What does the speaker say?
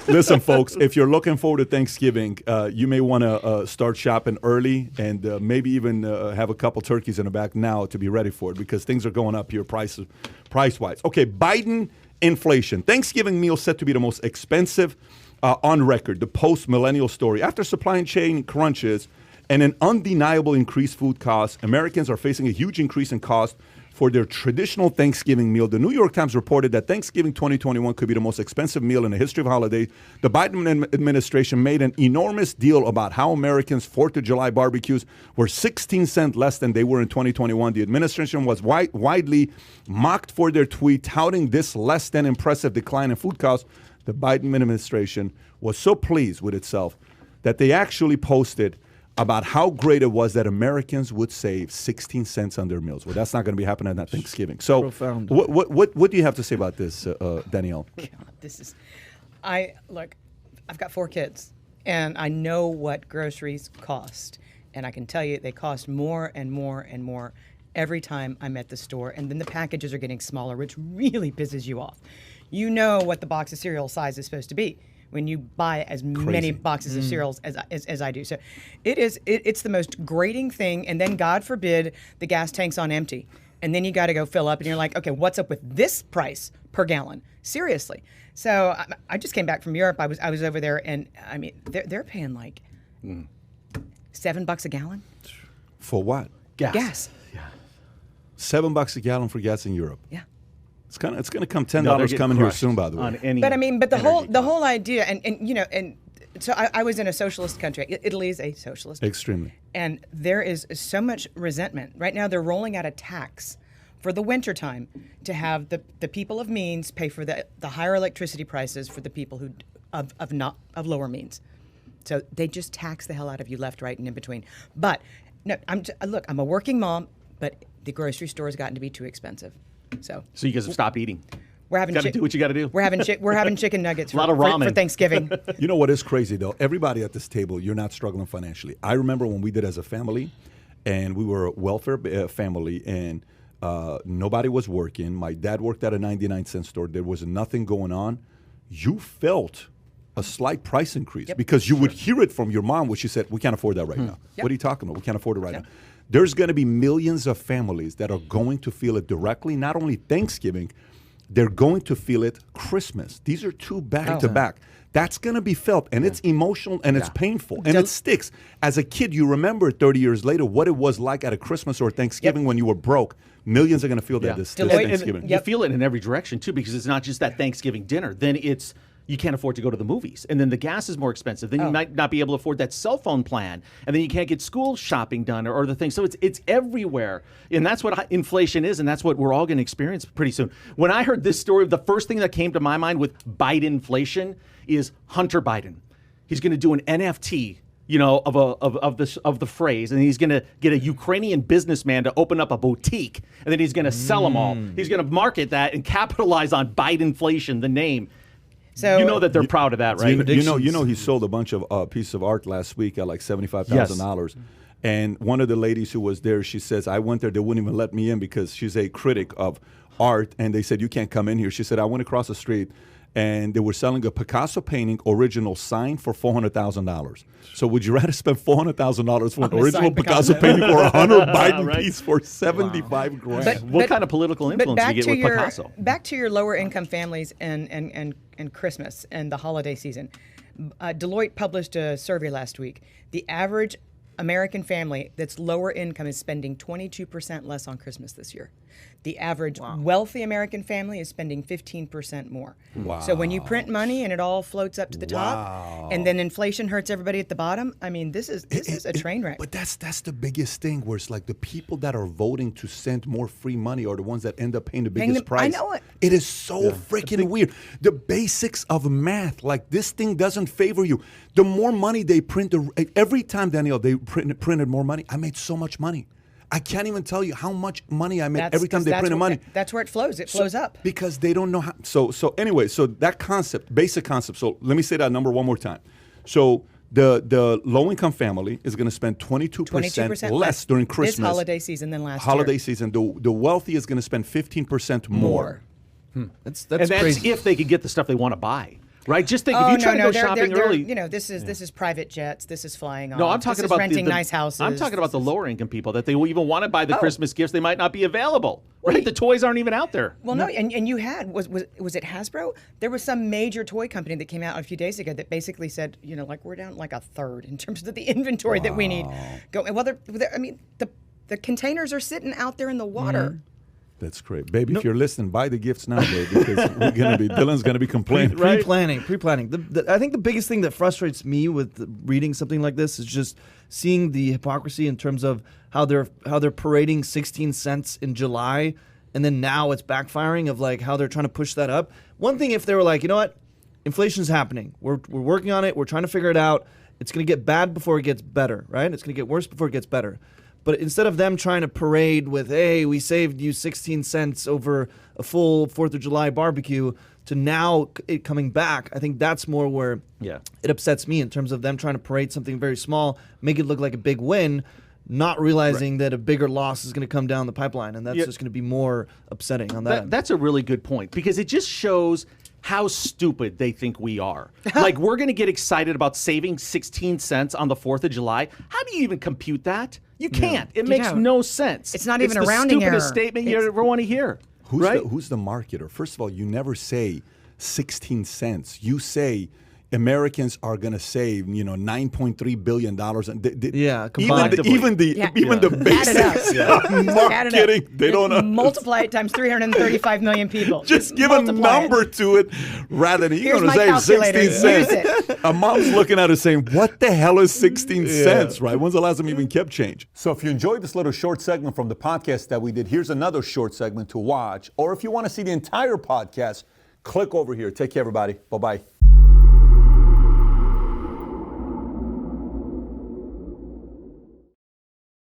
Listen, folks, if you're looking forward to Thanksgiving, you may want to start shopping early and maybe even have a couple turkeys in the back now to be ready for it because things are going up here price-wise. Okay, BidenFlation. Thanksgiving meal set to be the most expensive on record, the post-millennial story. After supply chain crunches and an undeniable increased food costs, Americans are facing a huge increase in cost for their traditional Thanksgiving meal. The New York Times reported that Thanksgiving 2021 could be the most expensive meal in the history of holidays. The Biden administration made an enormous deal about how Americans' 4th of July barbecues were 16 cents less than they were in 2021. The administration was widely mocked for their tweet touting this less than impressive decline in food costs. The Biden administration was so pleased with itself that they actually posted about how great it was that Americans would save 16 cents on their meals. Well, that's not going to be happening at Thanksgiving. So what do you have to say about this, Danielle? I've got 4 kids, and I know what groceries cost. And I can tell you they cost more and more and more every time I'm at the store. And then the packages are getting smaller, which really pisses you off. You know what the box of cereal size is supposed to be when you buy as many boxes of cereals as I do. So it's the most grating thing. And then God forbid the gas tank's on empty. And then you got to go fill up and you're like, okay, what's up with this price per gallon? Seriously. So I just came back from Europe. I was over there and I mean, they're paying like $7 a gallon. For what? Gas. Yeah. $7 a gallon for gas in Europe. Yeah. It's going to come $10 coming here soon, by the way. But the whole idea, and so I was in a socialist country. Italy is a socialist. Extremely. And there is so much resentment. Right now they're rolling out a tax for the wintertime to have the people of means pay for the higher electricity prices for the people who of lower means. So they just tax the hell out of you left, right, and in between. But no, I'm a working mom, but the grocery store has gotten to be too expensive. So you guys have stopped eating. We're having do what you got to do. We're having chicken nuggets a lot of ramen for Thanksgiving. You know what is crazy though? Everybody at this table, you're not struggling financially. I remember when we did as a family, and we were a welfare family, and nobody was working. My dad worked at a 99-cent store. There was nothing going on. You felt a slight price increase because you would hear it from your mom, which she said, "We can't afford that right now." Yep. What are you talking about? We can't afford it right now. There's going to be millions of families that are going to feel it directly, not only Thanksgiving, they're going to feel it Christmas. These are 2 back-to-back. That's going to be felt, and it's emotional, and it's painful, and it sticks. As a kid, you remember 30 years later what it was like at a Christmas or Thanksgiving when you were broke. Millions are going to feel that this Thanksgiving. You feel it in every direction, too, because it's not just that Thanksgiving dinner. Then it's you can't afford to go to the movies. And then the gas is more expensive. Then you might not be able to afford that cell phone plan. And then you can't get school shopping done or the thing. So it's everywhere. And that's what inflation is, and that's what we're all going to experience pretty soon. When I heard this story, the first thing that came to my mind with BidenFlation is Hunter Biden. He's going to do an NFT, of the phrase, and he's going to get a Ukrainian businessman to open up a boutique, and then he's going to sell them all. He's going to market that and capitalize on BidenFlation, the name. So you know that they're proud of that, right? You know he sold a bunch of pieces of art last week at like $75,000. And one of the ladies who was there, she says, I went there, they wouldn't even let me in because she's a critic of art, and they said, you can't come in here. She said, I went across the street, and they were selling a Picasso painting original signed for $400,000. So would you rather spend $400,000 for an original Picasso painting or a Hunter Biden piece for $75 grand? What kind of political influence do you get with Picasso? Back to your lower income families and Christmas and the holiday season. Deloitte published a survey last week. The average American family that's lower income is spending 22% less on Christmas this year. The average wealthy American family is spending 15% more. Wow. So when you print money and it all floats up to the top, and then inflation hurts everybody at the bottom, I mean, this is a train wreck. But that's the biggest thing, where it's like the people that are voting to send more free money are the ones that end up paying the biggest price. I know it. It is so freaking weird. The basics of math, like this thing doesn't favor you. The more money they print, every time, Danielle, they printed more money, I made so much money. I can't even tell you how much money I made every time they printed money. That's where it flows. It flows up. Because they don't know how. So anyway, so that concept, basic concept. So let me say that number one more time. So the low-income family is going to spend 22% less during Christmas. This holiday season than last year. Holiday season. The wealthy is going to spend 15% more. And that's crazy. If they could get the stuff they want to buy. right? Just think, if you try to go shopping early. This is private jets. This is flying off. No, I'm talking about renting nice houses. I'm talking about the lower income people that they will even want to buy the Christmas gifts. They might not be available, right? The toys aren't even out there. Well, no, and you had, was it Hasbro? There was some major toy company that came out a few days ago that basically said, we're down like a third in terms of the inventory that we need. The containers are sitting out there in the water. That's great. Baby, if you're listening, buy the gifts now, baby, because Dylan's going to be complaining. Pre-planning. I think the biggest thing that frustrates me with reading something like this is just seeing the hypocrisy in terms of how they're parading 16 cents in July, and then now it's backfiring of like how they're trying to push that up. One thing if they were like, you know what, inflation's happening. We're working on it. We're trying to figure it out. It's going to get bad before it gets better, right? It's going to get worse before it gets better. But instead of them trying to parade with, hey, we saved you 16 cents over a full 4th of July barbecue, to now it coming back, I think that's more where it upsets me in terms of them trying to parade something very small, make it look like a big win, not realizing that a bigger loss is going to come down the pipeline. And that's just going to be more upsetting on that end. That's a really good point, because it just shows how stupid they think we are. Like, we're going to get excited about saving 16 cents on the 4th of July. How do you even compute that? You can't. It makes no sense. It's not even a rounding error. It's the stupidest statement you ever want to hear. Who's the marketer? First of all, you never say 16 cents. You say Americans are going to save, $9.3 billion. Even the basics marketing, they don't know. Multiply it times 335 million people. Just give a number to it rather than you're going to save 16 cents. A mom's looking at it saying, what the hell is 16 cents, right? When's the last time you even kept change? So if you enjoyed this little short segment from the podcast that we did, here's another short segment to watch. Or if you want to see the entire podcast, click over here. Take care, everybody. Bye-bye.